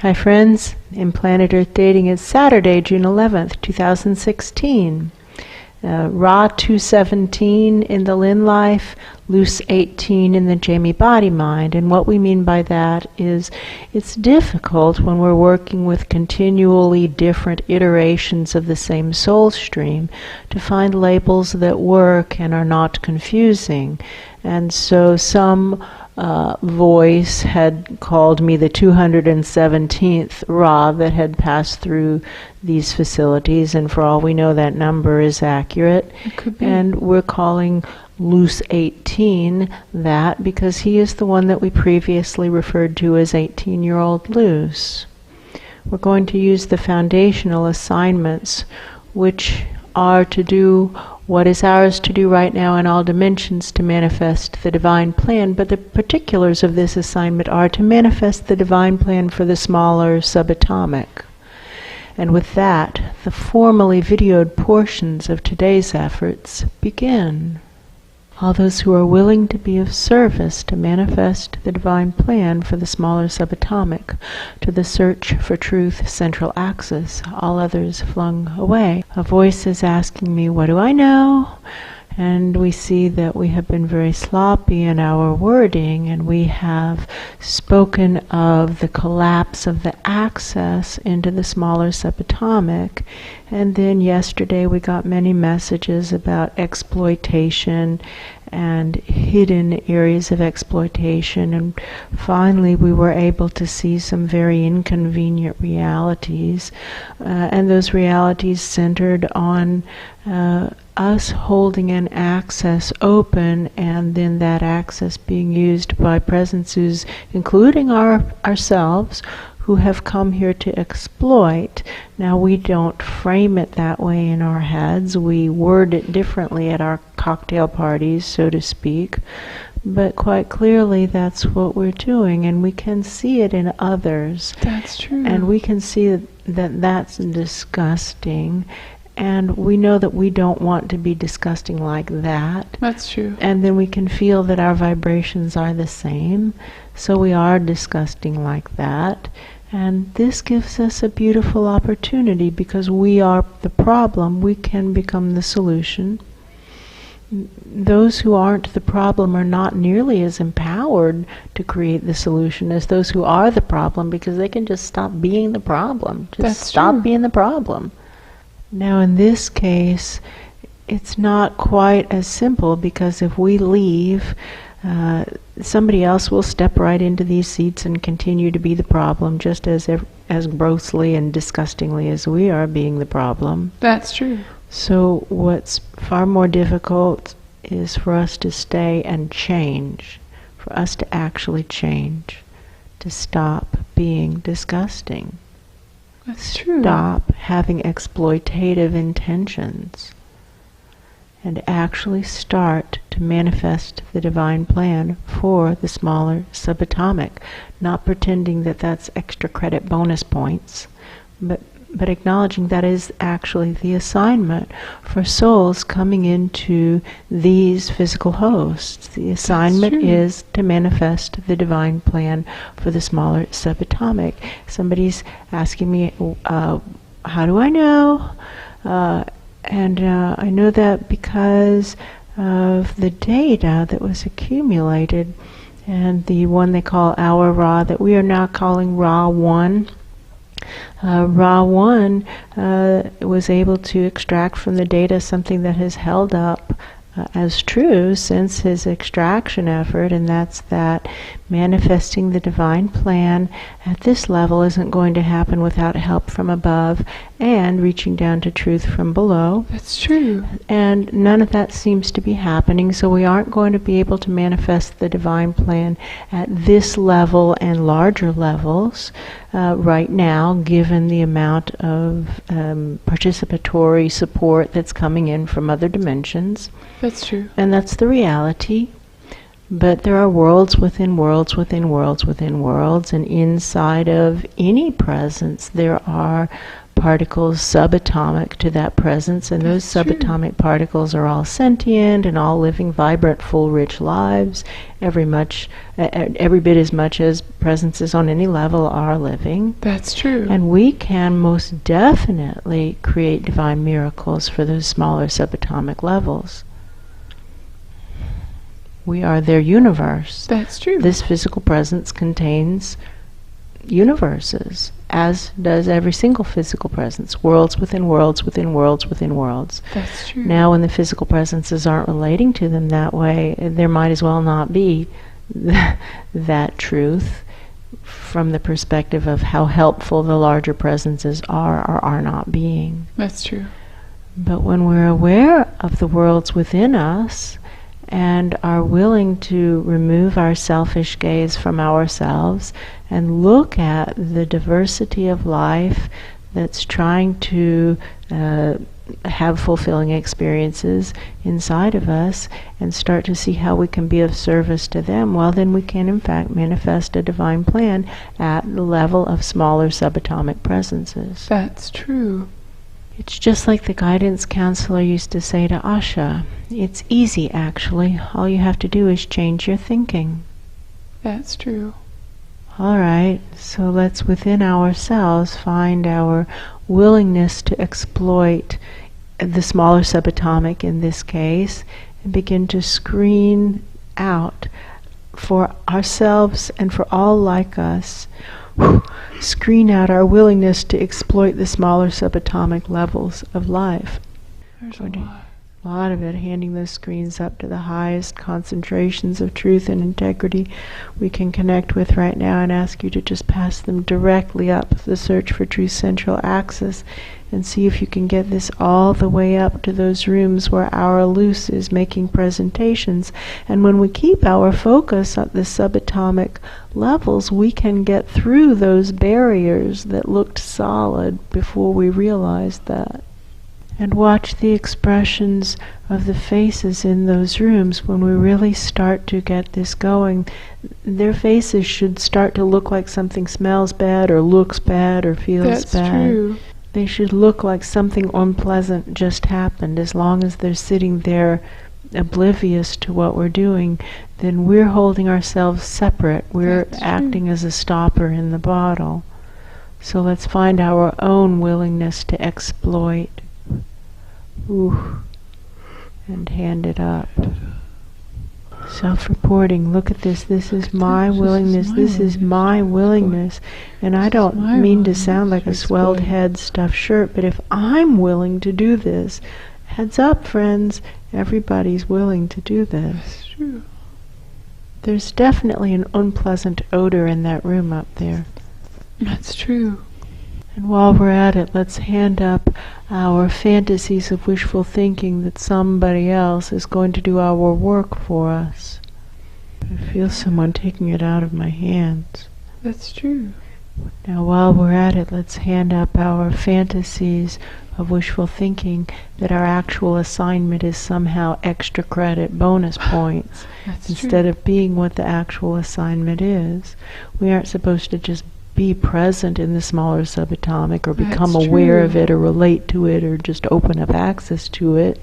Hi friends, in Planet Earth Dating is Saturday, June 11th, 2016. Raw 217 in the Lynn-Life, loose 18 in the Jamie Body Mind. And what we mean by that is it's difficult when we're working with continually different iterations of the same soul stream to find labels that work and are not confusing. And so some voice had called me the 217th Ra that had passed through these facilities, and for all we know that number is accurate. It could be. And we're calling loose 18 that because he is the one that we previously referred to as 18-year-old loose. We're going to use the foundational assignments, which are to do what is ours to do right now in all dimensions to manifest the divine plan, but the particulars of this assignment are to manifest the divine plan for the smaller subatomic. And with that, the formally videoed portions of today's efforts begin. All those who are willing to be of service to manifest the divine plan for the smaller subatomic, to the search for truth central axis, all others flung away. A voice is asking me, what do I know? And we see that we have been very sloppy in our wording, and we have spoken of the collapse of the access into the smaller subatomic. And then yesterday we got many messages about exploitation and hidden areas of exploitation, and finally we were able to see some very inconvenient realities, and those realities centered on us holding an access open, and then that access being used by presences, including ourselves, who have come here to exploit. Now, we don't frame it that way in our heads. We word it differently at our cocktail parties, so to speak. But quite clearly, that's what we're doing, and we can see it in others. That's true. And we can see that that's disgusting. And we know that we don't want to be disgusting like that. That's true. And then we can feel that our vibrations are the same. So we are disgusting like that. And this gives us a beautiful opportunity, because we are the problem. We can become the solution. Those who aren't the problem are not nearly as empowered to create the solution as those who are the problem, because they can just stop being the problem. Just stop being the problem. Now in this case, it's not quite as simple, because if we leave, somebody else will step right into these seats and continue to be the problem, just as grossly and disgustingly as we are being the problem. That's true. So what's far more difficult is for us to stay and change, for us to actually change, to stop being disgusting. That's true. Stop having exploitative intentions and actually start to manifest the divine plan for the smaller subatomic, not pretending that that's extra credit bonus points, but acknowledging that is actually the assignment for souls coming into these physical hosts. The assignment is to manifest the divine plan for the smaller subatomic. Somebody's asking me, how do I know? And I know that because of the data that was accumulated, and the one they call our Ra, that we are now calling Ra 1. Ra 1 was able to extract from the data something that has held up as true since his extraction effort, and that's that manifesting the divine plan at this level isn't going to happen without help from above and reaching down to truth from below. That's true. And none of that seems to be happening, so we aren't going to be able to manifest the divine plan at this level and larger levels right now, given the amount of participatory support that's coming in from other dimensions. That's true. And that's the reality. But there are worlds within worlds within worlds within worlds, and inside of any presence there are particles subatomic to that presence, and those That's true. subatomic particles are all sentient and all living vibrant, full, rich lives, every bit as much as presences on any level are living. That's true. And we can most definitely create divine miracles for those smaller subatomic levels. We are their universe. That's true. This physical presence contains universes, as does every single physical presence. Worlds within worlds within worlds within worlds. That's true. Now, when the physical presences aren't relating to them that way, there might as well not be that truth from the perspective of how helpful the larger presences are or are not being. That's true. But when we're aware of the worlds within us and are willing to remove our selfish gaze from ourselves and look at the diversity of life that's trying to have fulfilling experiences inside of us and start to see how we can be of service to them, well, then we can in fact manifest a divine plan at the level of smaller subatomic presences. That's true. It's just like the guidance counselor used to say to Asha. It's easy, actually. All you have to do is change your thinking. That's true. All right, so let's within ourselves find our willingness to exploit the smaller subatomic in this case and begin to screen out for ourselves and for all like us, screen out our willingness to exploit the smaller subatomic levels of life. There's a lot. A lot of it, handing those screens up to the highest concentrations of truth and integrity we can connect with right now, and ask you to just pass them directly up the Search for Truth Central Axis and see if you can get this all the way up to those rooms where our loose is making presentations. And when we keep our focus at the subatomic levels, we can get through those barriers that looked solid before we realized that. And watch the expressions of the faces in those rooms when we really start to get this going. Their faces should start to look like something smells bad or looks bad or feels That's bad. true. They should look like something unpleasant just happened. As long as they're sitting there oblivious to what we're doing, then we're holding ourselves separate. We're That's acting true. as a stopper in the bottle. So let's find our own willingness to exploit. Ooh. And hand it up. Self-reporting. Look at this. This is my willingness. This is my willingness. And I don't mean to sound like a swelled head stuffed shirt, but if I'm willing to do this, heads up, friends, everybody's willing to do this. That's true. There's definitely an unpleasant odor in that room up there. That's true. And while we're at it, let's hand up our fantasies of wishful thinking that somebody else is going to do our work for us. I feel someone taking it out of my hands. That's true. Now while we're at it, let's hand up our fantasies of wishful thinking that our actual assignment is somehow extra credit bonus points That's instead true. of being what the actual assignment is. We aren't supposed to just be present in the smaller subatomic or become That's aware true. of it or relate to it or just open up access to it.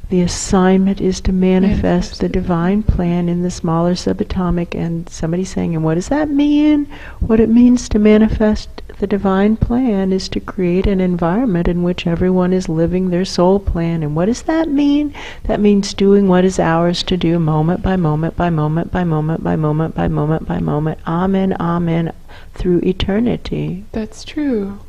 The assignment is to manifest the divine plan in the smaller subatomic. And somebody's saying, and what does that mean? What it means to manifest the divine plan is to create an environment in which everyone is living their soul plan. And what does that mean? That means doing what is ours to do moment by moment by moment by moment by moment by moment by moment. Amen, amen, through eternity. That's true.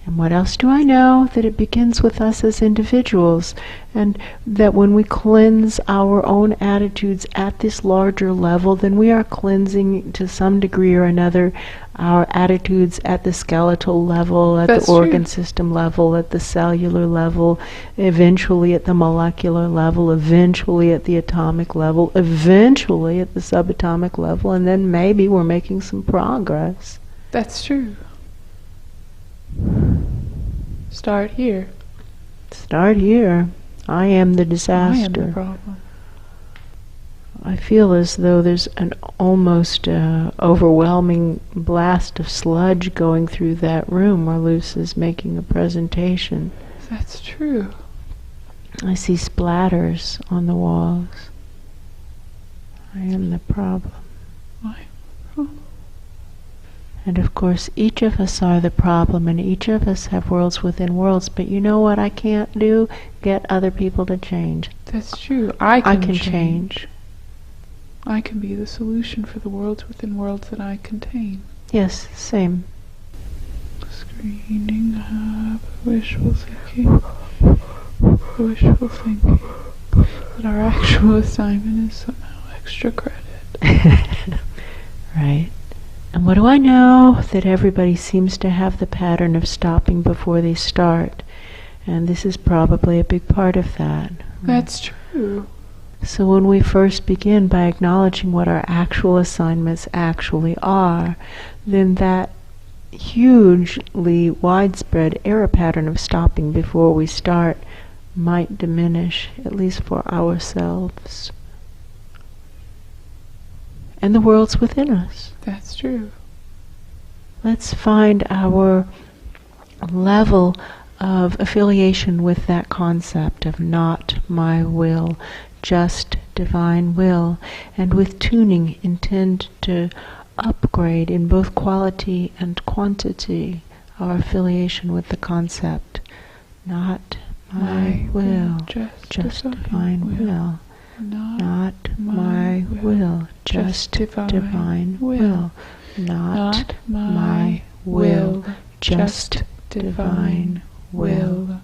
And what else do I know? That it begins with us as individuals, and that when we cleanse our own attitudes at this larger level, then we are cleansing to some degree or another our attitudes at the skeletal level, at That's the organ true. system level, at the cellular level, eventually at the molecular level, eventually at the atomic level, eventually at the subatomic level, and then maybe we're making some progress. That's true. Start here. Start here. I am the I am disaster. the problem. I feel as though there's an almost overwhelming blast of sludge going through that room where Luce is making a presentation. That's true. I see splatters on the walls. I am the problem. Why? And of course, each of us are the problem, and each of us have worlds within worlds, but you know what I can't do? Get other people to change. That's true. I can change. I can be the solution for the worlds within worlds that I contain. Yes, same. Screening up, wishful thinking. Wishful thinking. But our actual assignment is somehow extra credit. Right. And what do I know? That everybody seems to have the pattern of stopping before they start. And this is probably a big part of that. That's true. So when we first begin by acknowledging what our actual assignments actually are, then that hugely widespread error pattern of stopping before we start might diminish, at least for ourselves. And the world's within us. That's true. Let's find our level of affiliation with that concept of not my will, just divine will, and with tuning intend to upgrade in both quality and quantity our affiliation with the concept. Not my will, just divine will. Not my will, just divine will. Not my will, just divine will.